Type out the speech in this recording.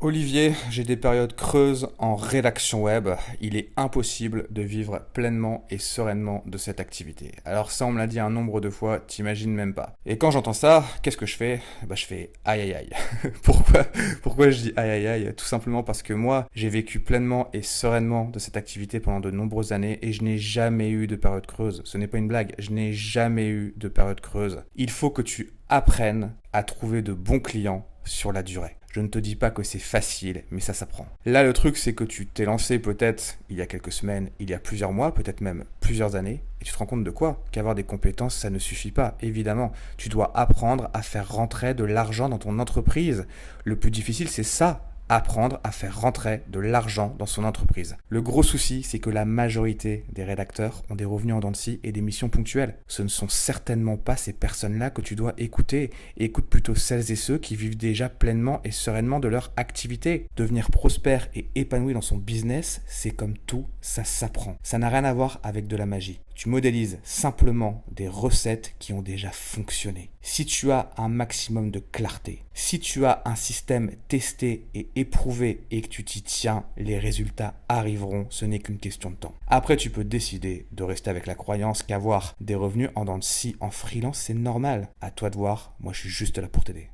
Olivier, j'ai des périodes creuses en rédaction web. Il est impossible de vivre pleinement et sereinement de cette activité. Alors ça, on me l'a dit un nombre de fois, t'imagines même pas. Et quand j'entends ça, qu'est-ce que je fais? Je fais aïe aïe aïe. Pourquoi? Pourquoi je dis aïe aïe aïe? Tout simplement parce que moi, j'ai vécu pleinement et sereinement de cette activité pendant de nombreuses années et je n'ai jamais eu de période creuse. Ce n'est pas une blague, je n'ai jamais eu de période creuse. Il faut que tu apprennes à trouver de bons clients sur la durée. Je ne te dis pas que c'est facile, mais ça s'apprend. Là, le truc, c'est que tu t'es lancé peut-être il y a quelques semaines, il y a plusieurs mois, peut-être même plusieurs années, et tu te rends compte de quoi? Qu'avoir des compétences, ça ne suffit pas, évidemment. Tu dois apprendre à faire rentrer de l'argent dans ton entreprise. Le plus difficile, c'est ça. Apprendre à faire rentrer de l'argent dans son entreprise. Le gros souci, c'est que la majorité des rédacteurs ont des revenus en dents de scie et des missions ponctuelles. Ce ne sont certainement pas ces personnes-là que tu dois écouter. Et écoute plutôt celles et ceux qui vivent déjà pleinement et sereinement de leur activité. Devenir prospère et épanoui dans son business, c'est comme tout, ça s'apprend. Ça n'a rien à voir avec de la magie. Tu modélises simplement des recettes qui ont déjà fonctionné. Si tu as un maximum de clarté, si tu as un système testé et éprouvé et que tu t'y tiens, les résultats arriveront, ce n'est qu'une question de temps. Après, tu peux décider de rester avec la croyance qu'avoir des revenus en dents de scie en freelance, c'est normal. À toi de voir, moi je suis juste là pour t'aider.